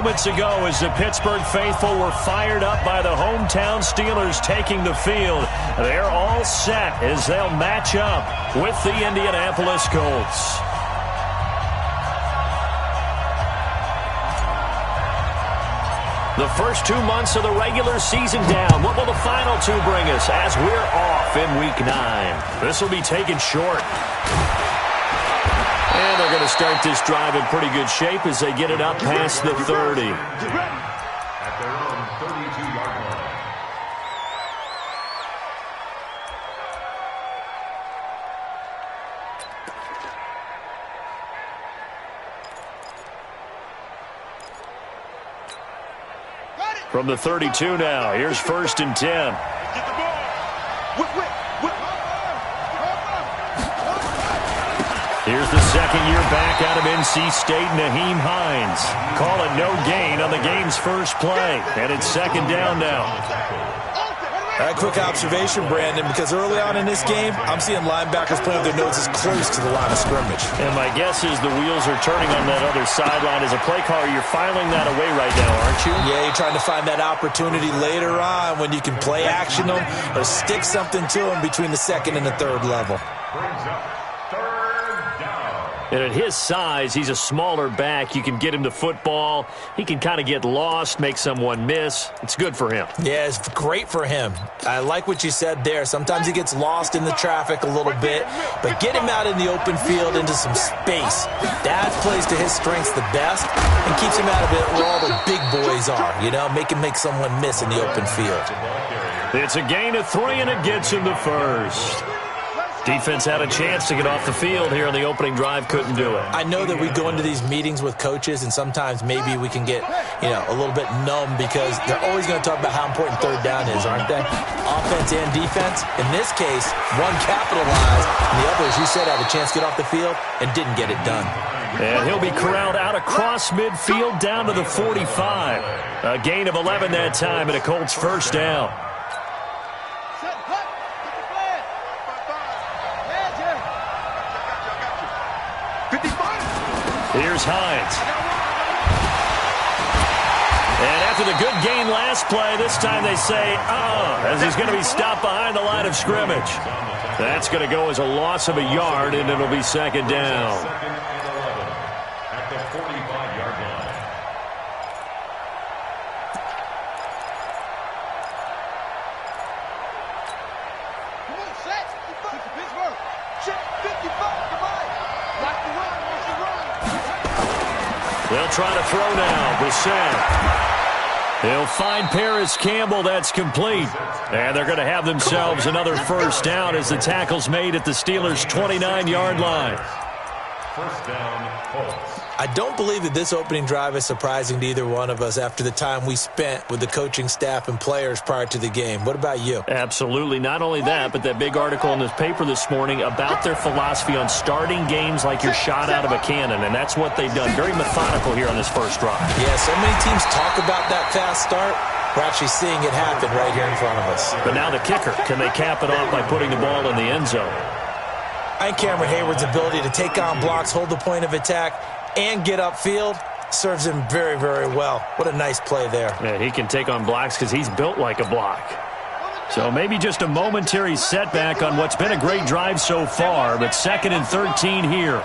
moments ago as the Pittsburgh faithful were fired up by the hometown Steelers taking the field. They're all set as they'll match up with the Indianapolis Colts. The first 2 months of the regular season down. What will the final two bring us as we're off in Week 9? This will be taken short. And they're going to start this drive in pretty good shape as they get it up past the 30. At their own 32-yard line. From the 32 now, here's 1st and 10. Here's the second-year back out of NC State, Nyheim Hines. Call it no gain on the game's first play, and it's 2nd down now. A quick observation, Brandon, because early on in this game, I'm seeing linebackers playing with their noses close to the line of scrimmage. And my guess is the wheels are turning on that other sideline. As a play caller, you're filing that away right now, aren't you? Yeah, you're trying to find that opportunity later on when you can play action them or stick something to them between the 2nd and the 3rd level. Brings up 3rd down. And at his size, he's a smaller back. You can get him the football. He can kind of get lost, make someone miss. It's good for him. Yeah, it's great for him. I like what you said there. Sometimes he gets lost in the traffic a little bit, but get him out in the open field into some space. That plays to his strengths the best and keeps him out of it where all the big boys are, you know, make him make someone miss in the open field. It's a gain of 3, and it gets him the 1st. Defense had a chance to get off the field here in the opening drive, couldn't do it. I know that we go into these meetings with coaches, and sometimes maybe we can get, a little bit numb because they're always going to talk about how important 3rd down is, aren't they? Offense and defense. In this case, one capitalized, and the other, as you said, had a chance to get off the field and didn't get it done. And he'll be corralled out across midfield down to the 45. A gain of 11 that time, and a Colts 1st down. Here's Hines. And after the good gain last play, this time they say, as he's going to be stopped behind the line of scrimmage. That's going to go as a loss of a yard, and it'll be 2nd down. At the 45-yard line. Come on, set. Pittsburgh. 55. Come on. Like the run. They'll try to throw now. Brissett. He'll find Paris Campbell. That's complete. And they're going to have themselves another 1st down as the tackle's made at the Steelers' 29-yard line. 1st down, Colts. I don't believe that this opening drive is surprising to either one of us after the time we spent with the coaching staff and players prior to the game. What about you? Absolutely. Not only that, but that big article in this paper this morning about their philosophy on starting games like you're shot out of a cannon, and that's what they've done. Very methodical here on this first drive. Yeah, so many teams talk about that fast start. We're actually seeing it happen right here in front of us. But now the kicker. Can they cap it off by putting the ball in the end zone? I think Cameron Hayward's ability to take on blocks, hold the point of attack, and get upfield serves him very, very well. What a nice play there. Yeah, he can take on blocks because he's built like a block. So maybe just a momentary setback on what's been a great drive so far, but 2nd and 13 here.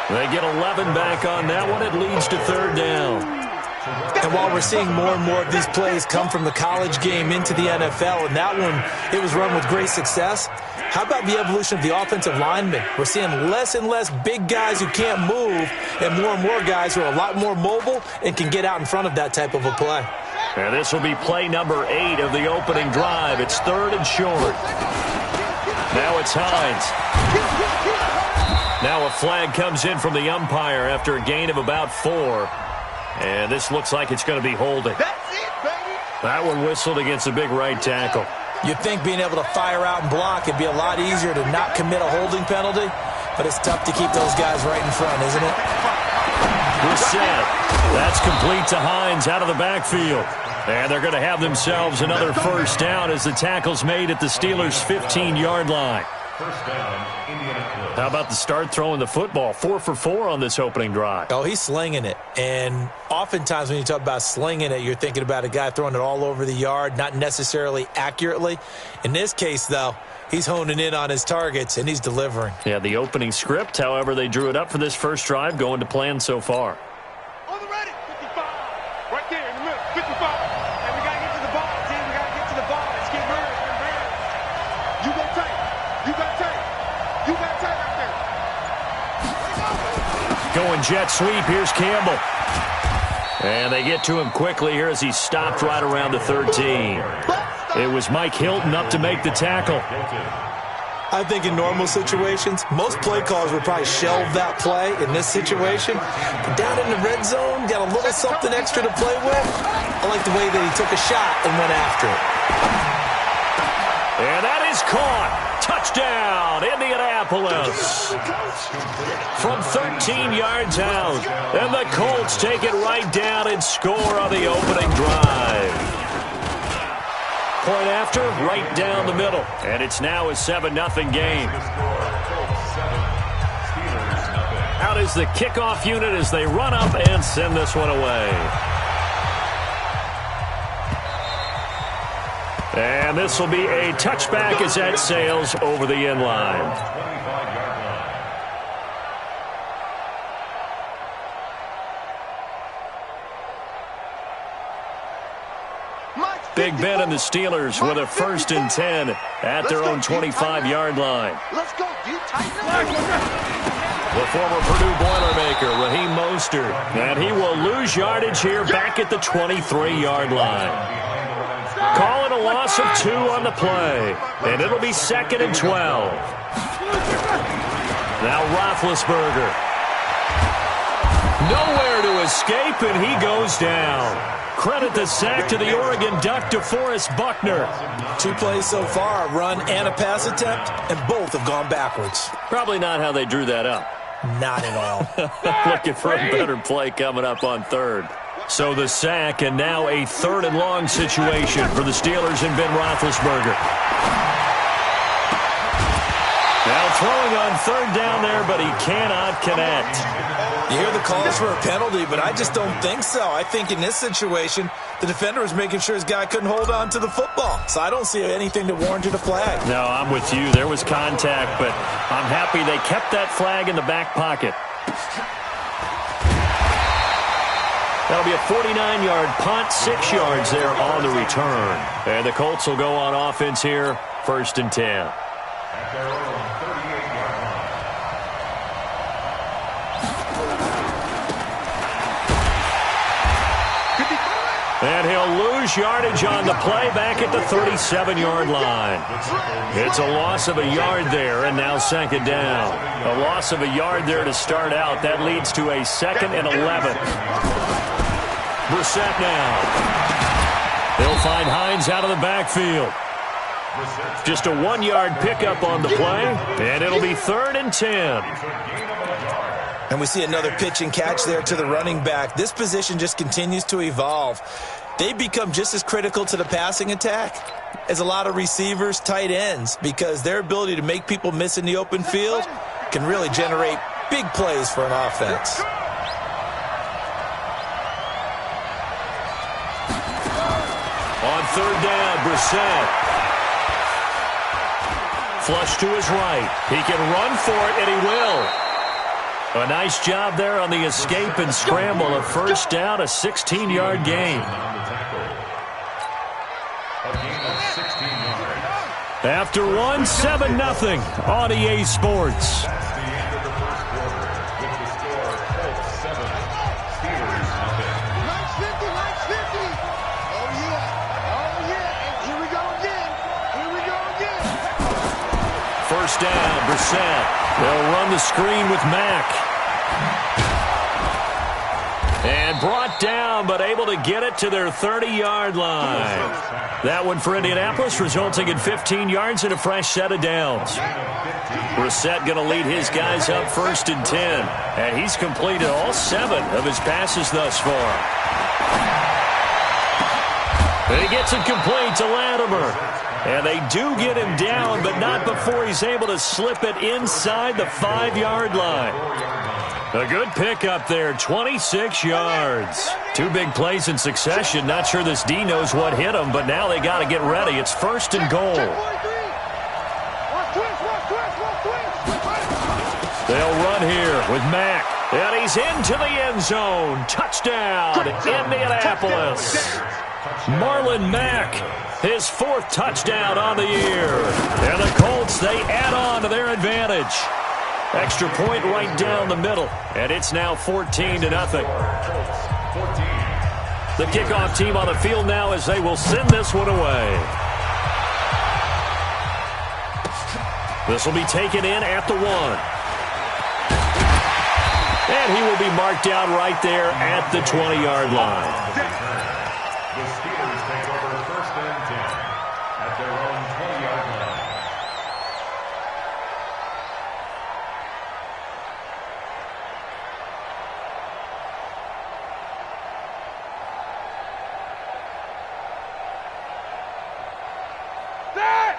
They get 11 back on that one. It leads to 3rd down. And while we're seeing more and more of these plays come from the college game into the NFL, and that one, it was run with great success, how about the evolution of the offensive linemen? We're seeing less and less big guys who can't move and more guys who are a lot more mobile and can get out in front of that type of a play. And this will be play number 8 of the opening drive. It's 3rd and short. Now it's Hines. Now a flag comes in from the umpire after a gain of about 4. And this looks like it's going to be holding. That one whistled against a big right tackle. You'd think being able to fire out and block it'd be a lot easier to not commit a holding penalty, but it's tough to keep those guys right in front, isn't it? Brissett. That's complete to Hines out of the backfield. And they're going to have themselves another 1st down as the tackle's made at the Steelers' 15-yard line. First down, Indianapolis. How about the start throwing the football? 4 for 4 on this opening drive. Oh, he's slinging it. And oftentimes when you talk about slinging it, you're thinking about a guy throwing it all over the yard, not necessarily accurately. In this case, though, he's honing in on his targets, and he's delivering. Yeah, the opening script, however, they drew it up for this first drive, going to plan so far. On the ready. 55. Right there in the middle. 55. And we got to get to the ball, team. We got to get to the ball. Let's get rid of it. You go tight. You got tight. You got tight right there. Going jet sweep. Here's Campbell. And they get to him quickly here as he stopped right around the 13. It was Mike Hilton up to make the tackle. I think in normal situations, most play callers would probably shelve that play. In this situation, but down in the red zone, got a little something extra to play with. I like the way that he took a shot and went after it. And that is caught. Touchdown, Indianapolis. From 13 yards out. And the Colts take it right down and score on the opening drive. Point after, right down the middle. And it's now a 7-0 game. Out is the kickoff unit as they run up and send this one away. And this will be a touchback as that sails over the end line. Big Ben and the Steelers with a 1st and 10 at their own 25-yard line. Let's go, dude. Tighten up. The former Purdue Boilermaker, Raheem Mostert. And he will lose yardage here back at the 23-yard line. Call it a loss of 2 on the play. And it'll be 2nd and 12. Now Roethlisberger. Nowhere to escape, and he goes down. Credit the sack to the Oregon Duck, DeForest Buckner. 2 plays so far, a run and a pass attempt, and both have gone backwards. Probably not how they drew that up. Not at all. Looking for a better play coming up on 3rd. So the sack, and now a 3rd and long situation for the Steelers and Ben Roethlisberger. Now throwing on 3rd down there, but he cannot connect. You hear the calls for a penalty, but I just don't think so. I think in this situation, the defender was making sure his guy couldn't hold on to the football. So I don't see anything that warranted a flag. No, I'm with you. There was contact, but I'm happy they kept that flag in the back pocket. That'll be a 49-yard punt, 6 yards there on the return. And the Colts will go on offense here, 1st and 10. At their own 38-yard line. And he'll lose yardage on the play back at the 37-yard line. It's a loss of a yard there, and now 2nd down. A loss of a yard there to start out. That leads to a 2nd and 11. Brissett now. They'll find Hines out of the backfield. Just a 1-yard pickup on the play, and it'll be 3rd and 10. And we see another pitch and catch there to the running back. This position just continues to evolve. They become just as critical to the passing attack as a lot of receivers, tight ends, because their ability to make people miss in the open field can really generate big plays for an offense. On 3rd down, Brissett. Flush to his right. He can run for it, and he will. A nice job there on the escape and scramble. A 1st down, a 16-yard gain. After one, 7-0 on EA Sports. First down, Brissett. They'll run the screen with Mack. And brought down, but able to get it to their 30-yard line. That one for Indianapolis, resulting in 15 yards and a fresh set of downs. Brissett going to lead his guys up 1st and 10. And he's completed all 7 of his passes thus far. He gets it complete to Latimer. And they do get him down, but not before he's able to slip it inside the 5-yard line. A good pickup there, 26 yards. 2 big plays in succession. Not sure this D knows what hit him, but now they got to get ready. It's 1st and goal. They'll run here with Mack. And he's into the end zone. Touchdown, Indianapolis. Marlon Mack, his 4th touchdown on the year. And the Colts, they add on to their advantage. Extra point right down the middle. And it's now 14-0. The kickoff team on the field now as they will send this one away. This will be taken in at the 1. And he will be marked down right there at the 20-yard line. The Steelers take over 1st and 10 at their own 20-yard line.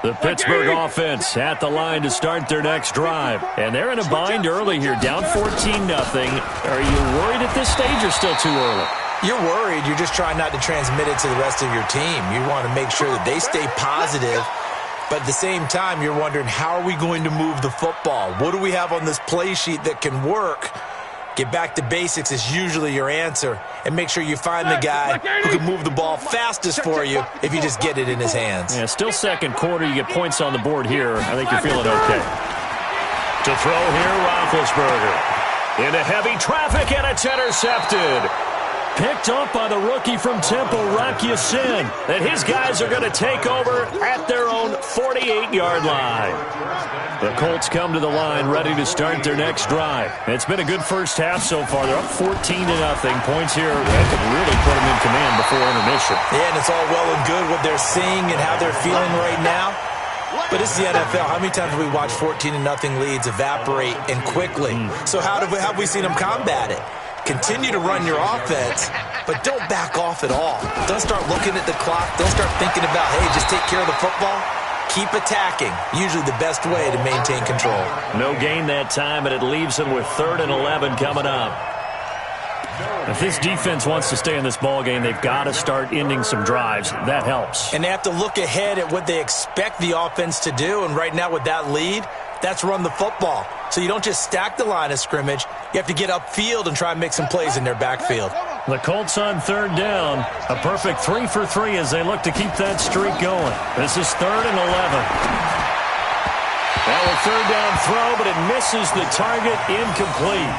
The Pittsburgh offense at the line to start their next drive. And they're in a bind early here, down 14-0. Are you worried at this stage or still too early? You're worried. You're just trying not to transmit it to the rest of your team. You want to make sure that they stay positive. But at the same time, you're wondering, how are we going to move the football? What do we have on this play sheet that can work? Get back to basics is usually your answer. And make sure you find the guy who can move the ball fastest for you if you just get it in his hands. Yeah, still second quarter. You get points on the board here. I think you're feeling okay. To throw here, Roethlisberger. Into heavy traffic, and it's intercepted. Picked up by the rookie from Temple, Rock Ya-Sin. And his guys are going to take over at their own 48-yard line. The Colts come to the line ready to start their next drive. It's been a good first half so far. They're up 14-0. Points here that could really put them in command before intermission. Yeah, and it's all well and good what they're seeing and how they're feeling right now. But it's the NFL. How many times have we watched 14-0 leads evaporate and quickly? So how have we seen them combat it? Continue to run your offense, but don't back off at all. Don't start looking at the clock. Don't start thinking about, hey, just take care of the football. Keep attacking. Usually the best way to maintain control. No gain that time, and it leaves them with 3rd and 11 coming up. If this defense wants to stay in this ballgame, they've got to start ending some drives. That helps. And they have to look ahead at what they expect the offense to do, and right now with that lead, that's run the football. So you don't just stack the line of scrimmage. You have to get upfield and try and make some plays in their backfield. The Colts on 3rd down. A perfect 3 for 3 as they look to keep that streak going. This is 3rd and 11. Well, a 3rd down throw, but it misses the target. Incomplete.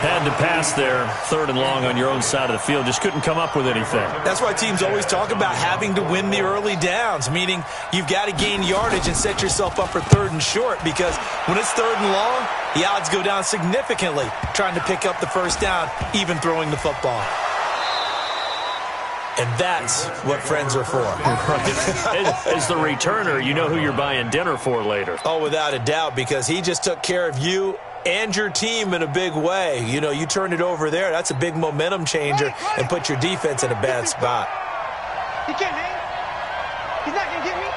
Had to pass there. 3rd and long on your own side of the field. Just couldn't come up with anything. That's why teams always talk about having to win the early downs, meaning you've got to gain yardage and set yourself up for 3rd and short, because when it's 3rd and long, the odds go down significantly trying to pick up the 1st down, even throwing the football. And that's what friends are for. As the returner, you know who you're buying dinner for later. Oh, without a doubt, because he just took care of you and your team in a big way. You know, you turn it over there, that's a big momentum changer and put your defense in a bad spot. He can't hang. He's not going to get me.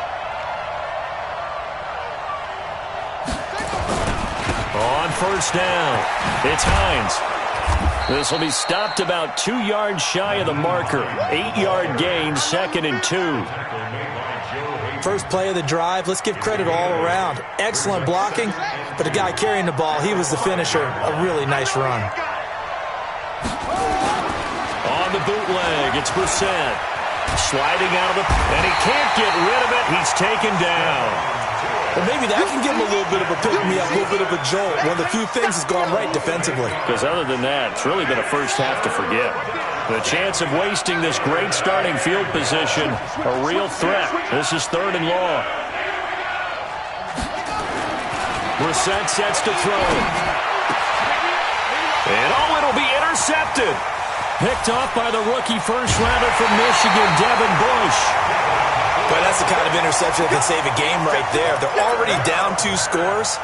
On 1st down, it's Hines. This will be stopped about 2 yards shy of the marker. 8-yard gain, 2nd and 2. First play of the drive, let's give credit all around. Excellent blocking, but the guy carrying the ball, he was the finisher. A really nice run. On the bootleg, it's Brissett. Sliding out of the... and he can't get rid of it. He's taken down. Well, maybe that can give him a little bit of a pick-me-up, a little bit of a jolt. One of the few things has gone right defensively. Because other than that, it's really been a first half to forget. The chance of wasting this great starting field position, a real threat. This is 3rd and long. Brissett sets to throw. And it'll be intercepted. Picked off by the rookie first-rounder from Michigan, Devin Bush. But that's the kind of interception that can save a game right there. They're already down 2 scores.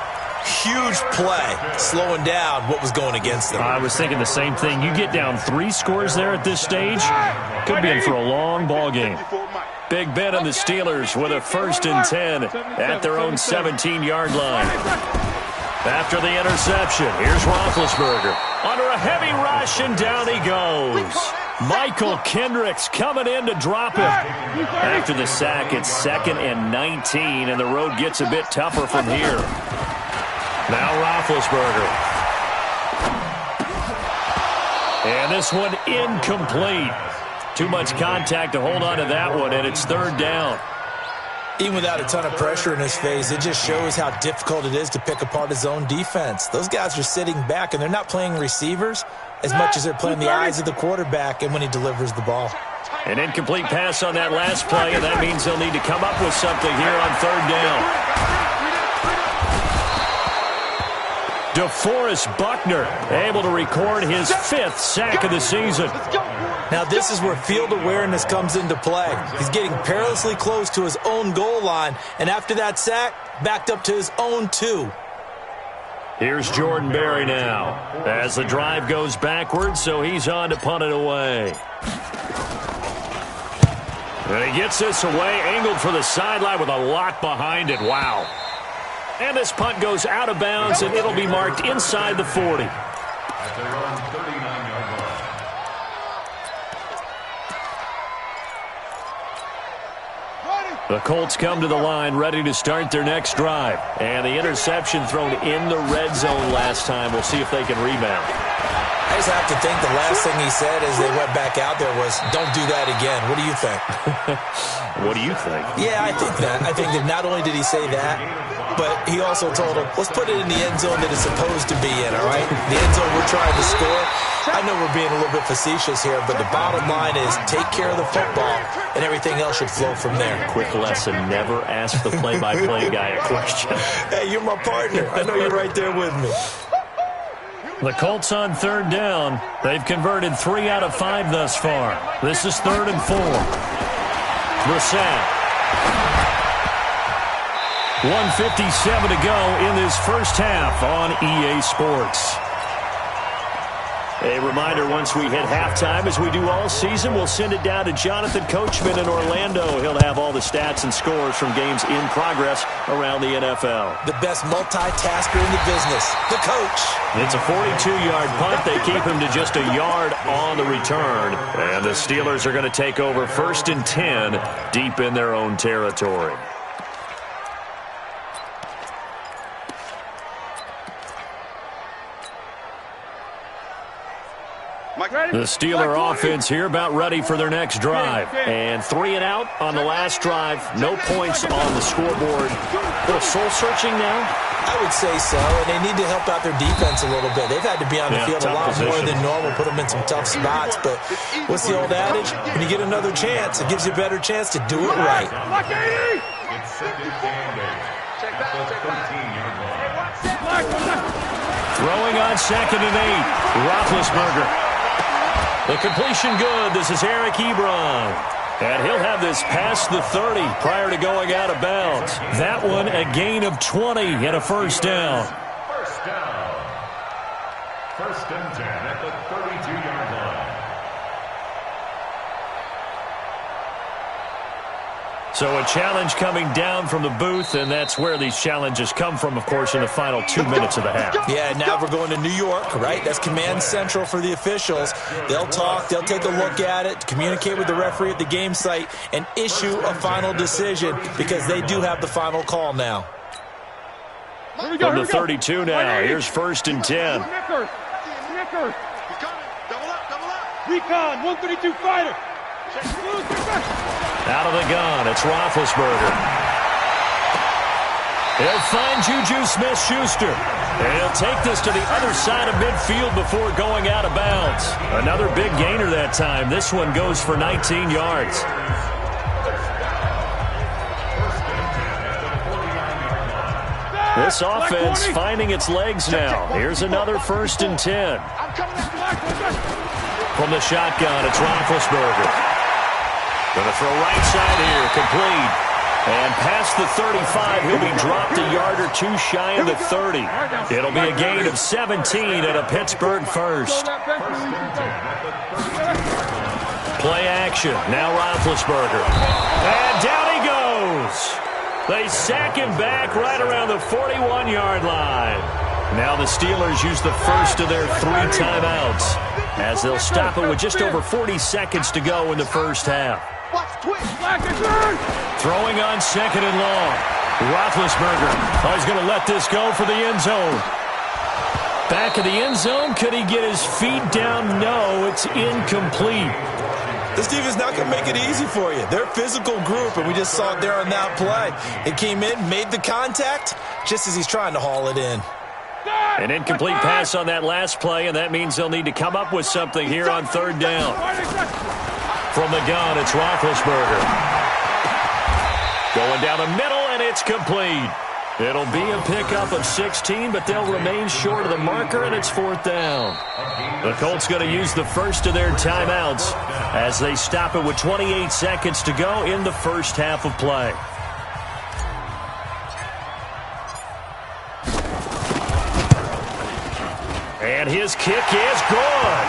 Huge play, slowing down what was going against them. I was thinking the same thing. You get down 3 scores there at this stage, could be in for a long ball game. Big Ben and the Steelers with a 1st and 10 at their own 17-yard line. After the interception, here's Roethlisberger. Under a heavy rush, and down he goes. Michael Kenmchris coming in to drop him. After the sack, it's 2nd and 19, and the road gets a bit tougher from here. Now Roethlisberger. And this one incomplete. Too much contact to hold on to that one, and it's 3rd down. Even without a ton of pressure in his face, it just shows how difficult it is to pick apart his own defense. Those guys are sitting back, and they're not playing receivers as much as they're playing the eyes of the quarterback and when he delivers the ball. An incomplete pass on that last play, and that means they'll need to come up with something here on 3rd down. DeForest Buckner able to record his 5th sack of the season. Now this is where field awareness comes into play. He's getting perilously close to his own goal line, and after that sack, backed up to his own 2. Here's Jordan Berry now as the drive goes backwards, so he's on to punt it away. And he gets this away, angled for the sideline with a lot behind it. Wow. And this punt goes out of bounds, and it'll be marked inside the 40. At their own 39-yard line. The Colts come to the line ready to start their next drive. And the interception thrown in the red zone last time. We'll see if they can rebound. I just have to think the last thing he said as they went back out there was, don't do that again. What do you think? What do you think? Yeah, I think that. I think that not only did he say that, but he also told him, let's put it in the end zone that it's supposed to be in, all right? The end zone we're trying to score. I know we're being a little bit facetious here, but the bottom line is take care of the football, and everything else should flow from there. Quick lesson, never ask the play-by-play guy a question. Hey, you're my partner. I know you're right there with me. The Colts on 3rd down. They've converted 3 out of 5 thus far. This is 3rd and 4. Brissett. 1:57 to go in this first half on EA Sports. A reminder, once we hit halftime, as we do all season, we'll send it down to Jonathan Coachman in Orlando. He'll have all the stats and scores from games in progress around the NFL. The best multitasker in the business, the coach. It's a 42-yard punt. They keep him to just a yard on the return. And the Steelers are going to take over 1st and 10 deep in their own territory. The Steeler offense here about ready for their next drive. And 3 and out on the last drive. No points on the scoreboard. A little soul-searching now? I would say so, and they need to help out their defense a little bit. They've had to be on the field a lot more than normal, put them in some tough spots. But what's the old adage? When you get another chance, it gives you a better chance to do it right. It's 2nd and 8 at the 13-yard line. Throwing on 2nd and 8. Roethlisberger. The completion good. This is Eric Ebron. And he'll have this past the 30 prior to going out of bounds. That one a gain of 20 and a 1st down. 1st down. 1st and 10 at the 32-yard line. So a challenge coming down from the booth, and that's where these challenges come from, of course, in the final 2 minutes of the half. Yeah, now we're going to New York, right? That's command central for the officials. They'll talk, they'll take a look at it, communicate with the referee at the game site, and issue a final decision because they do have the final call now. From the 32 now, here's 1st and 10. Snickers. Double up. Recon, 132 fighter. Out of the gun, it's Roethlisberger. He'll find Juju Smith-Schuster. And he'll take this to the other side of midfield before going out of bounds. Another big gainer that time. This one goes for 19 yards. This offense finding its legs now. Here's another 1st and 10. From the shotgun, it's Roethlisberger. Going to throw right side here, complete. And past the 35, he'll be dropped a yard or two shy of the 30. It'll be a gain of 17 and a Pittsburgh first. Play action. Now Roethlisberger. And down he goes. They sack him back right around the 41-yard line. Now the Steelers use the first of their 3 timeouts as they'll stop it with just over 40 seconds to go in the first half. Throwing on 2nd and long. Roethlisberger. Oh, he's going to let this go for the end zone. Back of the end zone. Could he get his feet down? No, it's incomplete. This defense is not going to make it easy for you. They're a physical group, and we just saw it there on that play. It came in, made the contact, just as he's trying to haul it in. An incomplete pass on that last play, and that means they'll need to come up with something here on 3rd down. From the gun, it's Roethlisberger. Going down the middle, and it's complete. It'll be a pickup of 16, but they'll remain short of the marker, and it's 4th down. The Colts going to use the first of their timeouts as they stop it with 28 seconds to go in the first half of play. And his kick is good.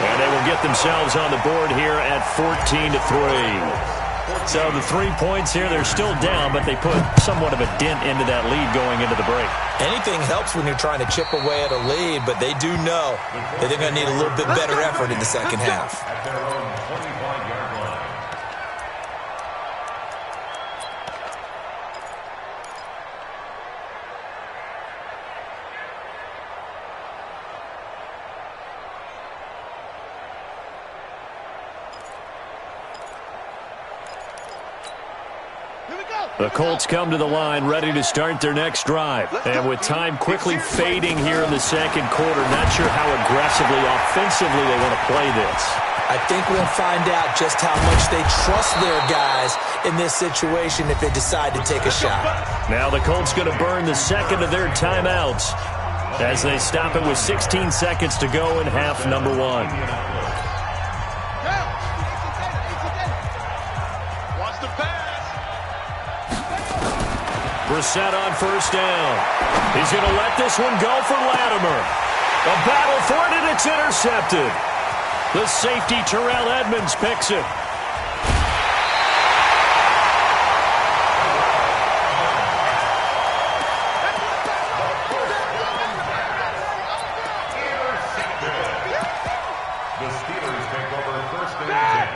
And they will get themselves on the board here at 14-3. So the 3 points here, they're still down, but they put somewhat of a dent into that lead going into the break. Anything helps when you're trying to chip away at a lead, but they do know that they're going to need a little bit better effort in the second half. At their own 25-yard line. The Colts come to the line ready to start their next drive. And with time quickly fading here in the second quarter, not sure how aggressively, offensively they want to play this. I think we'll find out just how much they trust their guys in this situation if they decide to take a shot. Now the Colts going to burn the second of their timeouts as they stop it with 16 seconds to go in half number 1. Brissett on 1st down. He's going to let this one go for Latimer. A battle for it, and it's intercepted. The safety, Terrell Edmonds, picks it.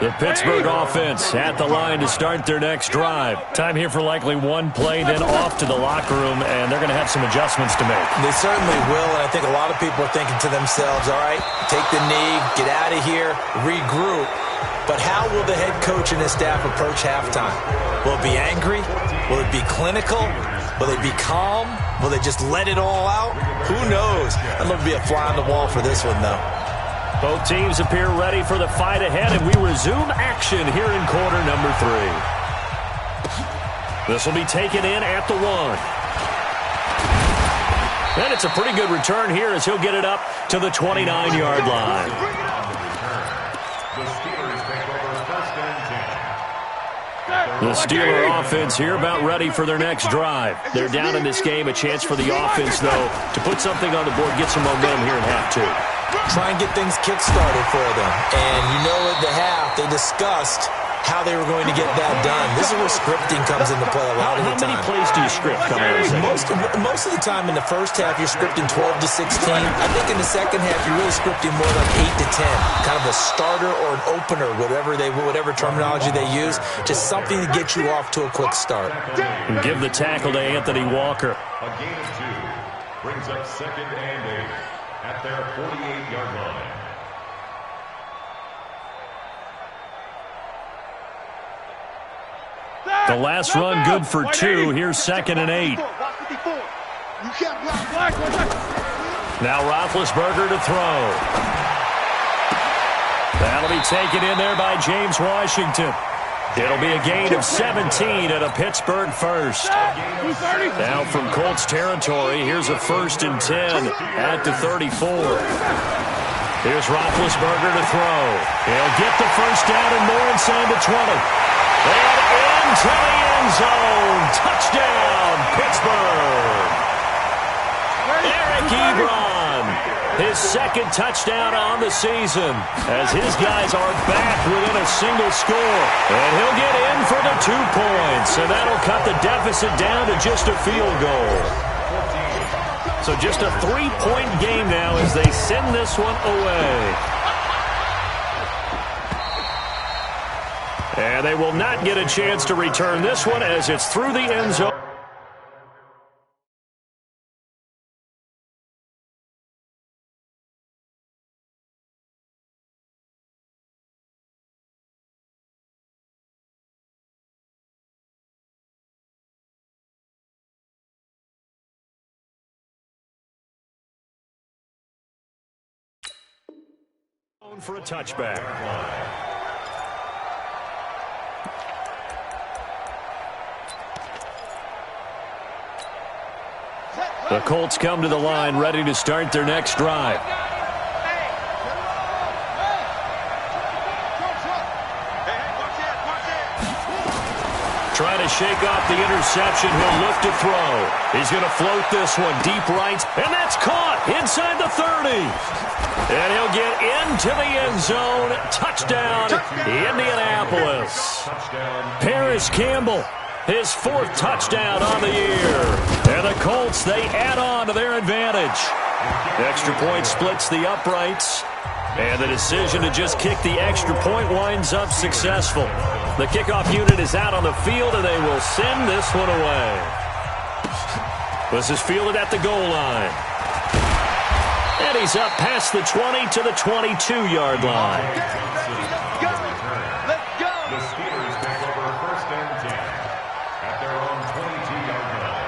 The Pittsburgh offense at the line to start their next drive. Time here for likely one play, then off to the locker room, and they're going to have some adjustments to make. They certainly will, and I think a lot of people are thinking to themselves, all right, take the knee, get out of here, regroup. But how will the head coach and his staff approach halftime? Will it be angry? Will it be clinical? Will they be calm? Will they just let it all out? Who knows? I'd love to be a fly on the wall for this one, though. Both teams appear ready for the fight ahead, and we resume action here in quarter number 3. This will be taken in at the 1. And it's a pretty good return here as he'll get it up to the 29-yard line. The Steeler offense here about ready for their next drive. They're down in this game. A chance for the offense, though, to put something on the board, get some momentum here in half 2. Try and get things kick-started for them. And you know at the half, they discussed how they were going to get that done. This is where scripting comes into play a lot of the time. How many plays do you script coming out of the second? Most of the time in the first half, you're scripting 12 to 16. I think in the second half, you're really scripting more like 8 to 10. Kind of a starter or an opener, whatever terminology they use. Just something to get you off to a quick start. And give the tackle to Anthony Walker. A gain of 2 brings up 2nd and 8 at their 48-yard line. The last run good for 2. Here's 2nd and 8. Now Roethlisberger to throw. That'll be taken in there by James Washington. It'll be a gain of 17 and a Pittsburgh first. Now from Colts territory, here's a 1st and 10 at the 34. Here's Roethlisberger to throw. He'll get the first down and more inside the 20. And into the end end zone. Touchdown, Pittsburgh. Eric Ebron, his second touchdown on the season, as his guys are back within a single score. And he'll get in for the 2 points, and that'll cut the deficit down to just a field goal. So just a 3-point game now as they send this one away. And they will not get a chance to return this one as it's through the end zone. For a touchback. The Colts come to the line ready to start their next drive. Trying to shake off the interception. He'll look to throw. He's going to float this one deep right, and that's caught inside the 30. And he'll get into the end zone. Touchdown, Indianapolis. Paris Campbell, his 4th touchdown on the year. And the Colts, they add on to their advantage. Extra point splits the uprights. And the decision to just kick the extra point winds up successful. The kickoff unit is out on the field, and they will send this one away. This is fielded at the goal line. And he's up past the 20 to the 22-yard line. Let's go. The Steelers take over 1st and 10 at their own 22-yard line.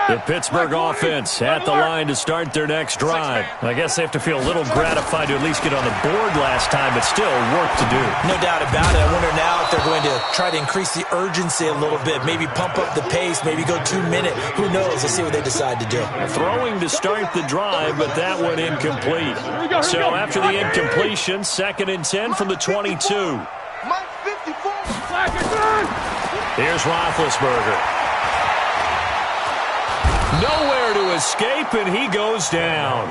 The Pittsburgh offense at the line to start their next drive. I guess they have to feel a little gratified to at least get on the board last time, but still work to do. No doubt about it. I wonder now if they're going to try to increase the urgency a little bit, maybe pump up the pace, maybe go 2-minute. Who knows? Let's see what they decide to do. Throwing to start the drive, but that one incomplete. So after the incompletion, 2nd and 10 from the 22. Here's Roethlisberger. Nowhere to escape, and he goes down.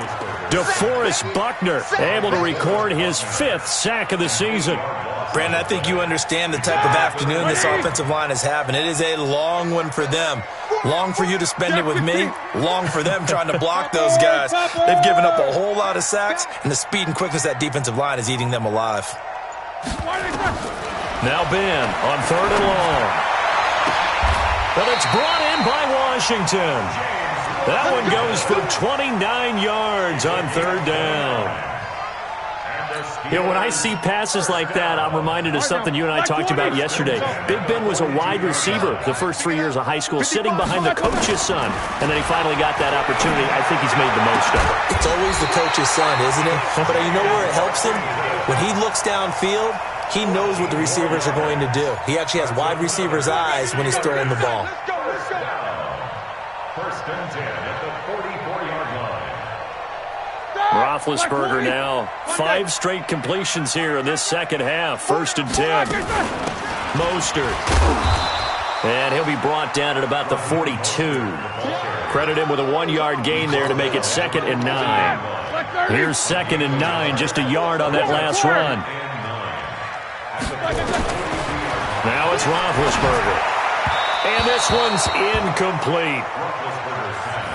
DeForest Buckner able to record his 5th sack of the season. Brandon, I think you understand the type of afternoon this offensive line is having. It is a long one for them. Long for you to spend it with me. Long for them trying to block those guys. They've given up a whole lot of sacks, and the speed and quickness of that defensive line is eating them alive. Now Ben on 3rd and long. But it's brought in by Washington. That one goes for 29 yards on 3rd down. You know, when I see passes like that, I'm reminded of something you and I talked about yesterday. Big Ben was a wide receiver the first 3 years of high school, sitting behind the coach's son, and then he finally got that opportunity. I think he's made the most of it. It's always the coach's son, isn't it? But you know where it helps him? When he looks downfield, he knows what the receivers are going to do. He actually has wide receivers' eyes when he's throwing the ball. 1st and 10 at the 44-yard line. Roethlisberger now 5 straight completions here in this second half. 1st and 10. Mostert. And he'll be brought down at about the 42. Credit him with a 1-yard gain there to make it 2nd and 9. Here's 2nd and 9, just a yard on that last run. Now it's Roethlisberger. And this one's incomplete.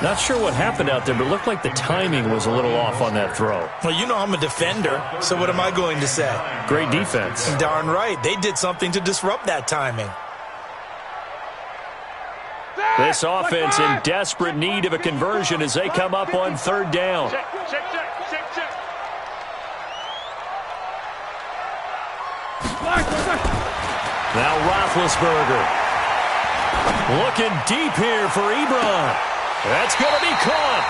Not sure what happened out there, but it looked like the timing was a little off on that throw. Well, you know I'm a defender, so what am I going to say? Great defense. Darn right. They did something to disrupt that timing. This offense in desperate need of a conversion as they come up on 3rd down. Check. Now Roethlisberger. Looking deep here for Ebron. That's going to be caught.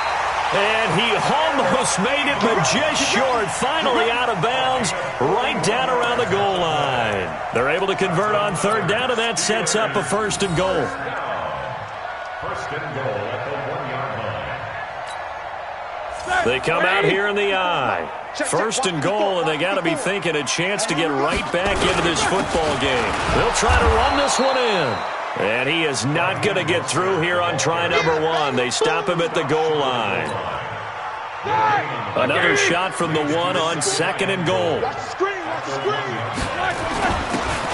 And he almost made it, but just short. Finally out of bounds, right down around the goal line. They're able to convert on 3rd down, and that sets up a 1st and goal. 1st and goal at the 1-yard They come out here in the I. First and goal, and they got to be thinking a chance to get right back into this football game. They'll try to run this one in. And he is not going to get through here on try number 1. They stop him at the goal line. Another shot from the 1 on second and goal.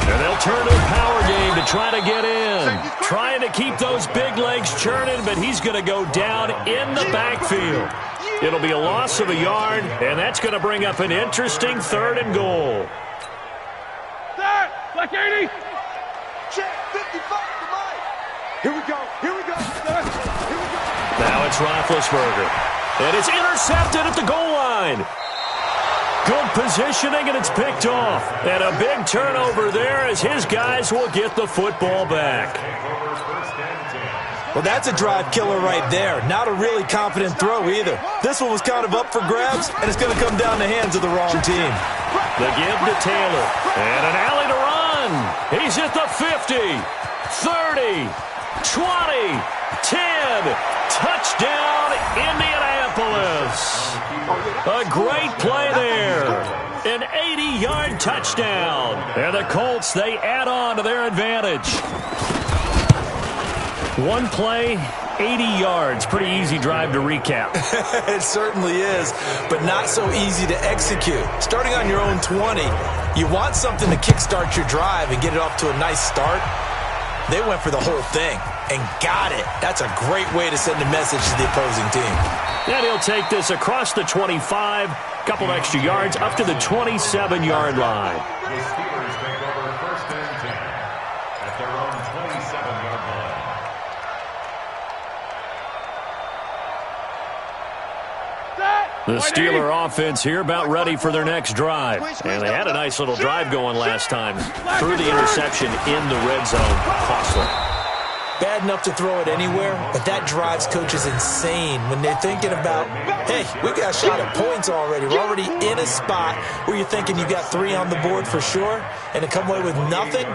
And they'll turn to a power game to try to get in. Trying to keep those big legs churning, but he's going to go down in the backfield. It'll be a loss of a yard, and that's going to bring up an interesting third and goal. Black 80. Check 55 to Mike. Here we go. Here we go. Here we go. Now it's Roethlisberger. And it's intercepted at the goal line. Good positioning, and it's picked off. And a big turnover there as his guys will get the football back. Well, that's a drive killer right there. Not a really confident throw either. This one was kind of up for grabs, and it's going to come down the hands of the wrong team. The give to Taylor. And an alley to run. He's at the 50, 30, 20, 10. Touchdown, Indianapolis. A great play there. An 80-yard touchdown. And the Colts, they add on to their advantage. One play, 80 yards. Pretty easy drive to recap. It certainly is, but not so easy to execute. Starting on your own 20, you want something to kickstart your drive and get it off to a nice start. They went for the whole thing and got it. That's a great way to send a message to the opposing team. And he'll take this across the 25, couple extra yards, up to the 27-yard line. The Steelers take over first and 10 at their own 27-yard line. The Steeler offense here about ready for their next drive. And they had a nice little drive going last time. Threw the interception in the red zone. Costly. Bad enough to throw it anywhere, but that drives coaches insane when they're thinking about, hey, we got a shot at points already. We're already in a spot where you're thinking you got 3 on the board for sure, and to come away with nothing,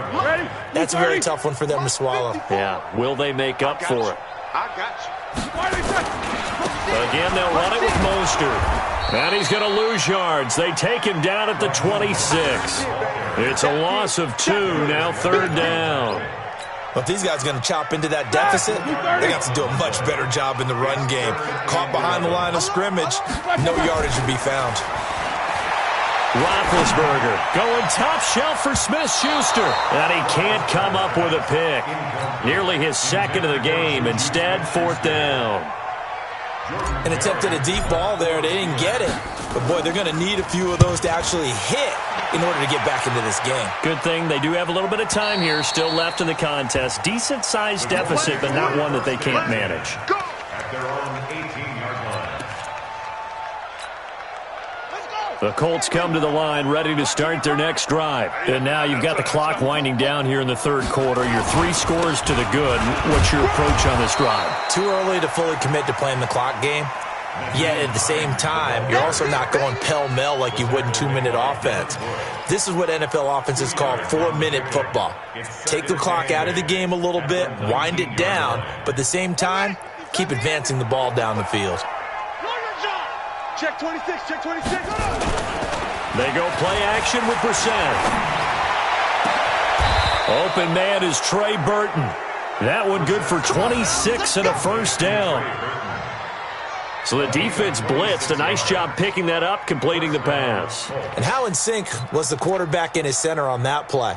that's a very tough one for them to swallow. Yeah, will they make up for it? I got you. Again, they'll run it with Mostert. And he's going to lose yards. They take him down at the 26. It's a loss of 2, now third down. But if these guys are going to chop into that deficit, they got to do a much better job in the run game. Caught behind the line of scrimmage, no yardage would be found. Roethlisberger going top shelf for Smith-Schuster. And he can't come up with a pick. Nearly his second of the game. Instead, fourth down. An attempt at a deep ball there. They didn't get it. But, boy, they're going to need a few of those to actually hit in order to get back into this game. Good thing they do have a little bit of time here still left in the contest. Decent-sized deficit, but not one that they can't manage. At their own 18-yard line. The Colts come to the line ready to start their next drive. And now you've got the clock winding down here in the third quarter. You're 3 scores to the good. What's your approach on this drive? Too early to fully commit to playing the clock game. Yet at the same time, you're also not going pell-mell like you would in 2-minute offense. This is what NFL offenses call 4-minute football. Take the clock out of the game a little bit, wind it down, but at the same time, keep advancing the ball down the field. Check 26, check 26. They go play action with Brissett. Open man is Trey Burton. That one good for 26 and a first down. So the defense blitzed. A nice job picking that up, completing the pass. And how in sync was the quarterback and his center on that play?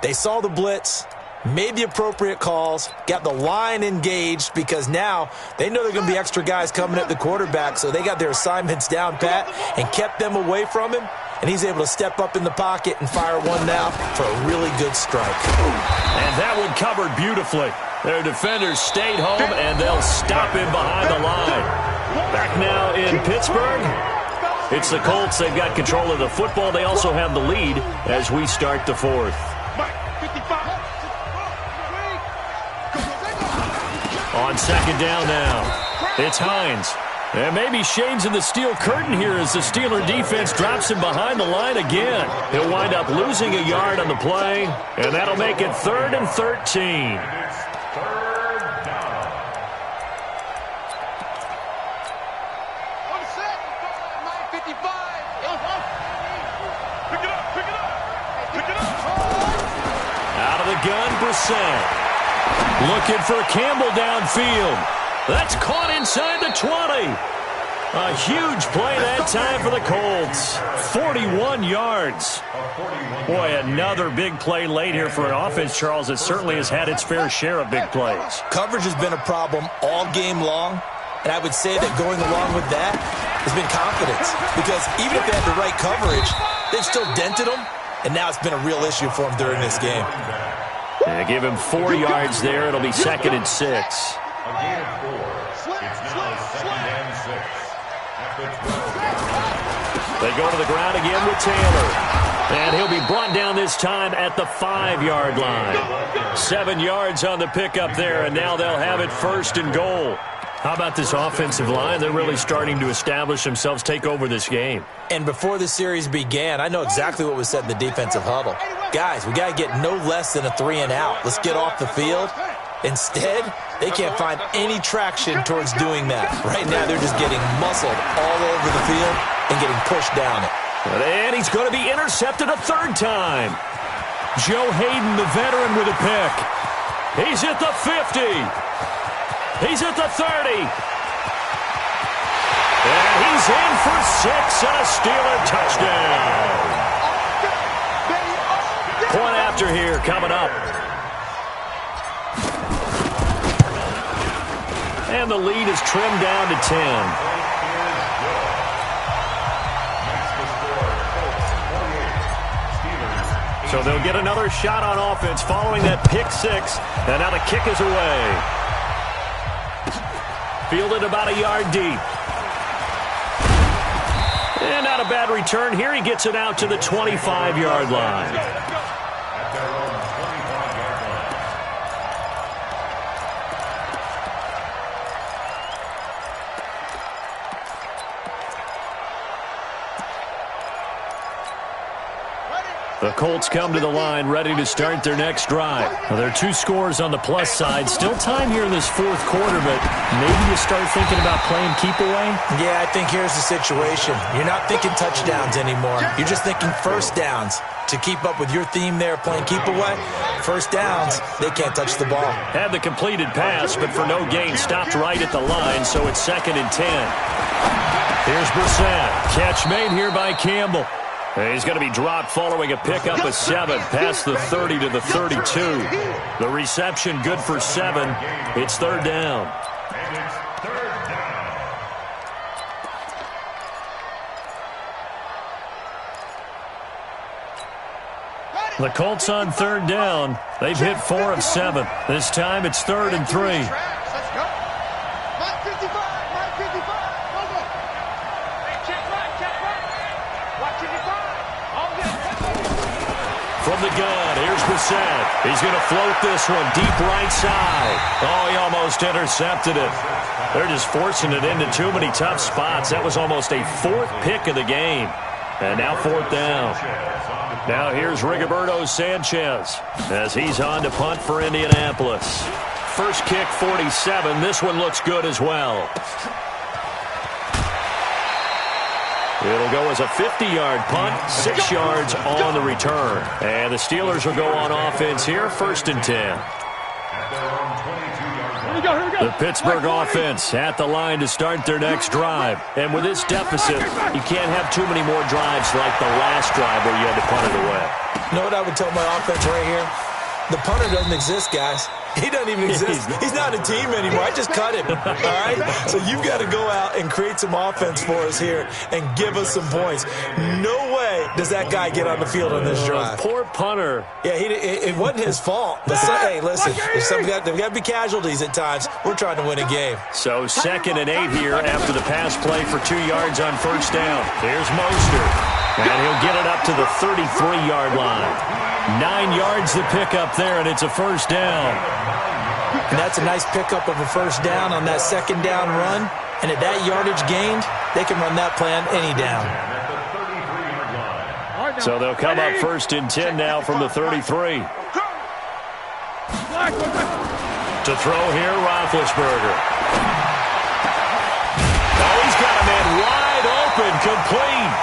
They saw the blitz, made the appropriate calls, got the line engaged because now they know there are going to be extra guys coming at the quarterback, so they got their assignments down pat and kept them away from him, and he's able to step up in the pocket and fire one now for a really good strike. And that one covered beautifully. Their defenders stayed home, and they'll stop him behind the line. Back now in Pittsburgh, it's the Colts. They've got control of the football. They also have the lead as we start the fourth. On second down now, it's Hines. And maybe shades in the steel curtain here as the Steeler defense drops him behind the line again. He'll wind up losing a yard on the play, and that'll make it 3rd and 13. gun, Brissett. Looking for Campbell downfield. That's caught inside the 20. A huge play that time for the Colts. 41 yards. Boy, another big play late here for an offense, Charles, that certainly has had its fair share of big plays. Coverage has been a problem all game long, and I would say that going along with that has been confidence. Because even if they had the right coverage, they've still dented them, and now it's been a real issue for them during this game. Yeah, give him 4 yards there. It'll be 2nd and 6. A gain of 4. It's now 2nd and 6. They go to the ground again with Taylor. And he'll be brought down this time at the 5-yard line. 7 yards on the pickup there, and now they'll have it 1st and goal. How about this offensive line? They're really starting to establish themselves, take over this game. And before the series began, I know exactly what was said in the defensive huddle. Guys, we got to get no less than a 3-and-out. Let's get off the field. Instead, they can't find any traction towards doing that. Right now, they're just getting muscled all over the field and getting pushed down it. And he's going to be intercepted a 3rd time. Joe Hayden, the veteran, with a pick. He's at the 50. He's at the 30. And he's in for 6 and a Steeler touchdown. Point after here coming up. And the lead is trimmed down to 10. So they'll get another shot on offense following that pick 6. And now the kick is away. Fielded about a yard deep. And not a bad return here. He gets it out to the 25-yard line. The Colts come to the line, ready to start their next drive. Well, there are 2 scores on the plus side. Still time here in this 4th quarter, but maybe you start thinking about playing keep away? Yeah, I think here's the situation. You're not thinking touchdowns anymore. You're just thinking 1st downs. To keep up with your theme there, playing keep away, 1st downs, they can't touch the ball. Had the completed pass, but for no gain, stopped right at the line, so it's 2nd and 10. Here's Brissett. Catch made here by Campbell. He's going to be dropped following a pickup of 7 past the 30 to the 32. The reception good for 7. It's 3rd down. And it's 3rd down. The Colts on 3rd down. They've hit 4 of 7. This time it's 3rd and 3. Let's go. Mike 55. Mike 55. Hold on. Hey, check right. Watch 55. From the gun, here's Brissett. He's going to float this one deep right side. Oh, he almost intercepted it. They're just forcing it into too many tough spots. That was almost a 4th pick of the game. And now 4th down. Now here's Rigoberto Sanchez as he's on to punt for Indianapolis. First kick, 47. This one looks good as well. It'll go as a 50-yard punt, 6 yards on the return. And the Steelers will go on offense here, 1st and 10. At their own 22-yard line. Here we go. The Pittsburgh offense at the line to start their next drive. And with this deficit, you can't have too many more drives like the last drive where you had to punt it away. You know what I would tell my offense right here? The punter doesn't exist, guys. He doesn't even exist. He's not a team anymore. I just cut him. All right? So you've got to go out and create some offense for us here and give us some points. No way does that guy get on the field on this drive. Poor punter. Yeah, it wasn't his fault. But hey, listen, there's got to be casualties at times. We're trying to win a game. So 2nd and 8 here after the pass play for 2 yards on 1st down. Here's Mostert. And he'll get it up to the 33-yard line. 9 yards to pick up there, and it's a 1st down. And that's a nice pickup of a 1st down on that 2nd down run. And at that yardage gained, they can run that play on any down. So they'll come up 1st and 10 now from the 33. To throw here, Roethlisberger. Oh, he's got a man wide open, complete.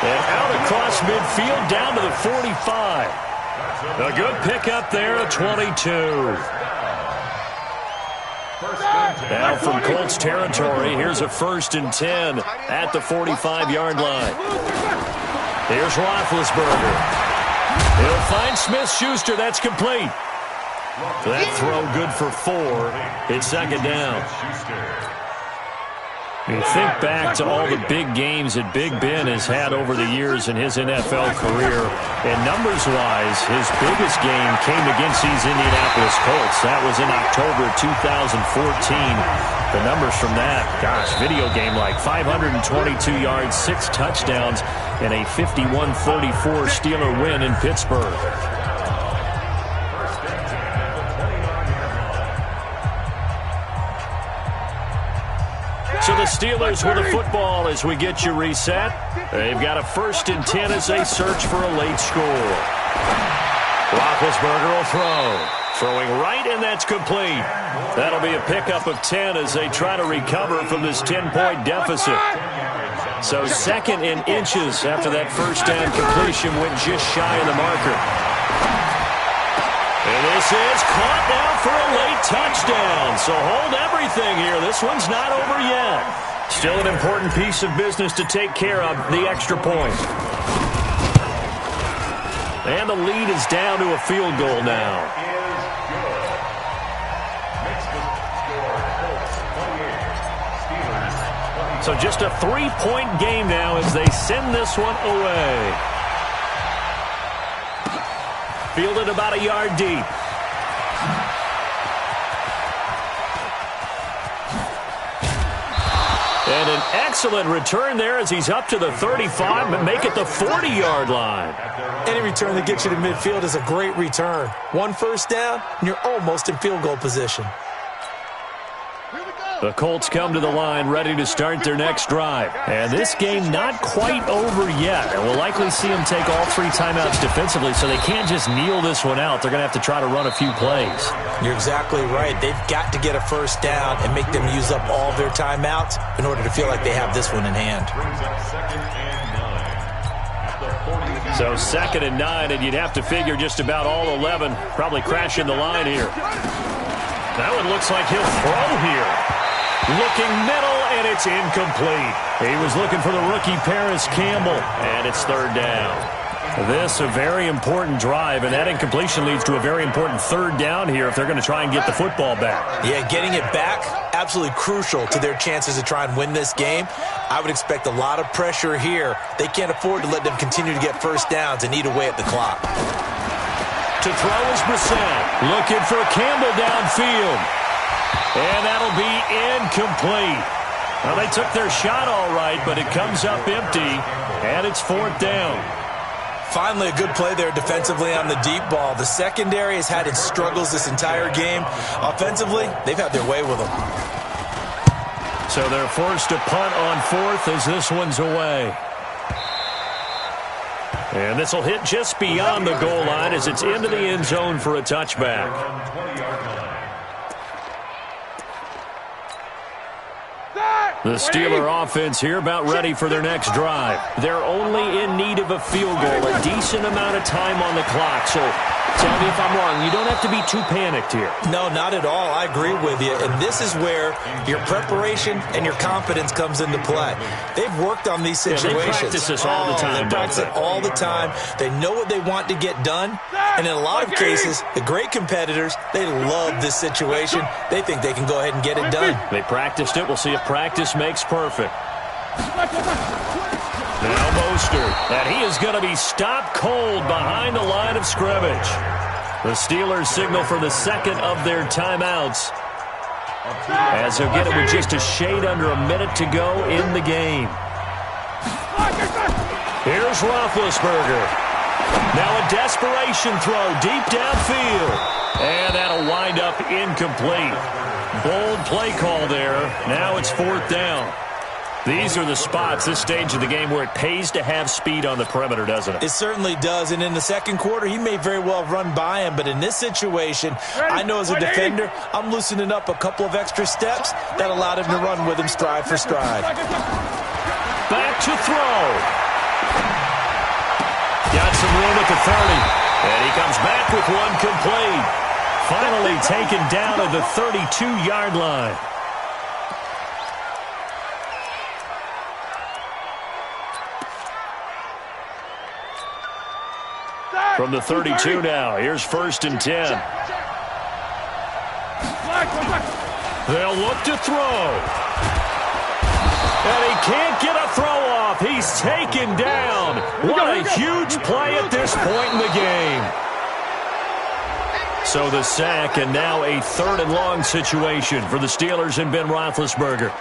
And out across midfield down to the 45. A good pickup there, a 22. Now from Colts territory, here's a 1st and 10 at the 45-yard line. Here's Roethlisberger. He'll find Smith-Schuster. That's complete. That throw good for 4. It's 2nd down. You think back to all the big games that Big Ben has had over the years in his NFL career, and numbers-wise, his biggest game came against these Indianapolis Colts. That was in October 2014. The numbers from that, gosh, video game-like, 522 yards, 6 touchdowns, and a 51-34 Steeler win in Pittsburgh. So the Steelers with the football as we get you reset. They've got a 1st and 10 as they search for a late score. Roethlisberger will throw. Throwing right, and that's complete. That'll be a pickup of 10 as they try to recover from this 10-point deficit. So 2nd and inches after that 1st down completion went just shy of the marker. And this is caught now for a late touchdown. So hold everything here. This one's not over yet. Still an important piece of business to take care of, the extra point. And the lead is down to a field goal now. So just a 3-point game now as they send this one away. Fielded about a yard deep. And an excellent return there as he's up to the 35, but make it the 40-yard line. Any return that gets you to midfield is a great return. 1 first down, and you're almost in field goal position. The Colts come to the line ready to start their next drive. And this game not quite over yet. And we'll likely see them take all 3 timeouts defensively, so they can't just kneel this one out. They're going to have to try to run a few plays. You're exactly right. They've got to get a 1st down and make them use up all their timeouts in order to feel like they have this one in hand. So 2nd and 9, and you'd have to figure just about all 11 probably crashing the line here. That one looks like he'll throw here. Looking middle, and it's incomplete. He was looking for the rookie Paris Campbell, and it's 3rd down. This a very important drive, and that incompletion leads to a very important 3rd down here if they're going to try and get the football back. Yeah, getting it back, absolutely crucial to their chances to try and win this game. I would expect a lot of pressure here. They can't afford to let them continue to get 1st downs and eat away at the clock. To throw is Brissett. Looking for Campbell downfield. And that'll be incomplete. Well, they took their shot all right, but it comes up empty, and it's 4th down. Finally, a good play there defensively on the deep ball. The secondary has had its struggles this entire game. Offensively, they've had their way with them. So they're forced to punt on 4th as this one's away. And this will hit just beyond the goal line as it's into the end zone for a touchback. The Steeler offense here about ready for their next drive. They're only in need of a field goal, a decent amount of time on the clock. So tell me if I'm wrong. You don't have to be too panicked here. No, not at all. I agree with you. And this is where your preparation and your confidence comes into play. They've worked on these situations. Yeah, they practice this all the time. They practice it all the time. They know what they want to get done. And in a lot of cases, the great competitors, they love this situation. They think they can go ahead and get it done. They practiced it. We'll see if practice makes perfect. Now Mostert, and he is going to be stopped cold behind the line of scrimmage. The Steelers signal for the 2nd of their timeouts, as they'll get it with just a shade under a minute to go in the game. Here's Roethlisberger. Now a desperation throw deep downfield, and that'll wind up incomplete. Bold play call there. Now it's 4th down. These are the spots, this stage of the game, where it pays to have speed on the perimeter, doesn't it? It certainly does. And in the 2nd quarter, he may very well run by him. But in this situation, I know as a defender, I'm loosening up a couple of extra steps that allowed him to run with him stride for stride. Back to throw. Got some room at the 30. And he comes back with one complete. Finally taken down at the 32-yard line. From the 32 now, here's 1st and 10. They'll look to throw. And he can't get a throw off. He's taken down. What a huge play at this point in the game. So the sack, and now a 3rd and long situation for the Steelers and Ben Roethlisberger.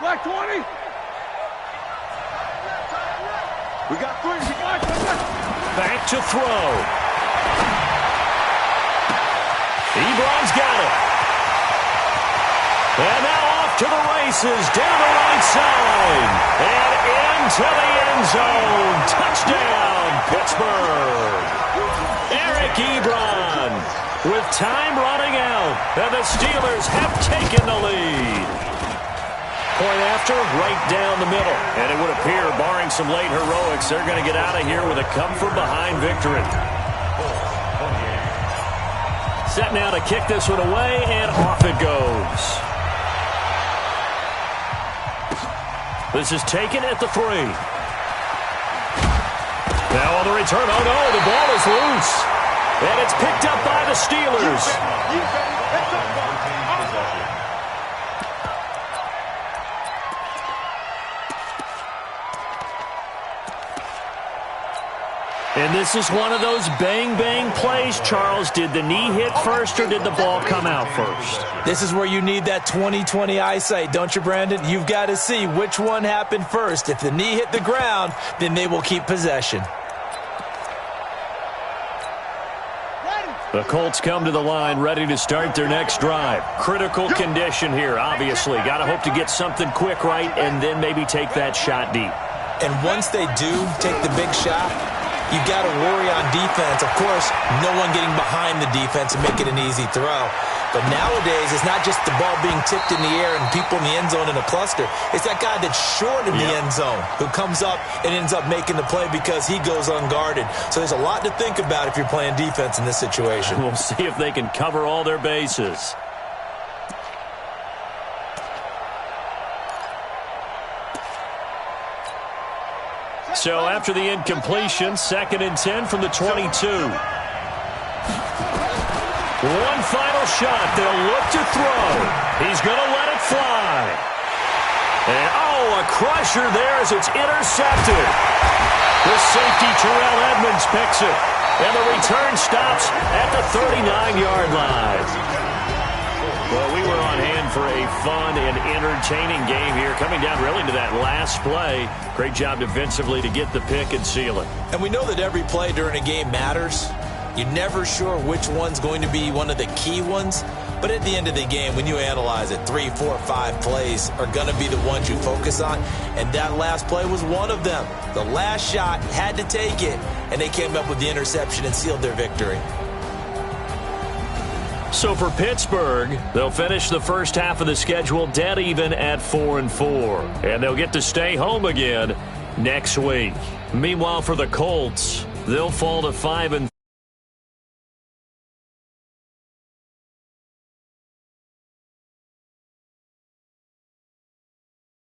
Black 20. We got 3. Back to throw. Ebron's got it. And now off to the races, down the right side. And into the end zone. Touchdown, Pittsburgh. Eric Ebron with time running out. And the Steelers have taken the lead. Point after, right down the middle. And it would appear, barring some late heroics, they're going to get out of here with a come-from-behind victory. Set now to kick this one away, and off it goes. This is taken at the 3. Now on the return, oh no, the ball is loose. And it's picked up by the Steelers. And this is one of those bang-bang plays, Charles. Did the knee hit first or did the ball come out first? This is where you need that 20/20 eyesight, don't you, Brandon? You've got to see which one happened first. If the knee hit the ground, then they will keep possession. The Colts come to the line ready to start their next drive. Critical condition here, obviously. Got to hope to get something quick right and then maybe take that shot deep. And once they do take the big shot, you've got to worry on defense. Of course, no one getting behind the defense and make it an easy throw. But nowadays, it's not just the ball being tipped in the air and people in the end zone in a cluster. It's that guy that's short in the end zone who comes up and ends up making the play because he goes unguarded. So there's a lot to think about if you're playing defense in this situation. We'll see if they can cover all their bases. So after the incompletion, 2nd and 10 from the 22. One final shot. They'll look to throw. He's going to let it fly. And, oh, a crusher there as it's intercepted. The safety, Terrell Edmonds, picks it. And the return stops at the 39-yard line. Well, we were on hand for a fun and entertaining game here, coming down really to that last play. Great job defensively to get the pick and seal it. And we know that every play during a game matters. You're never sure which one's going to be one of the key ones. But at the end of the game, when you analyze it, 3, 4, 5 plays are going to be the ones you focus on. And that last play was one of them. The last shot had to take it, and they came up with the interception and sealed their victory. So for Pittsburgh, they'll finish the first half of the schedule dead even at 4-4. And they'll get to stay home again next week. Meanwhile, for the Colts, they'll fall to 5-3.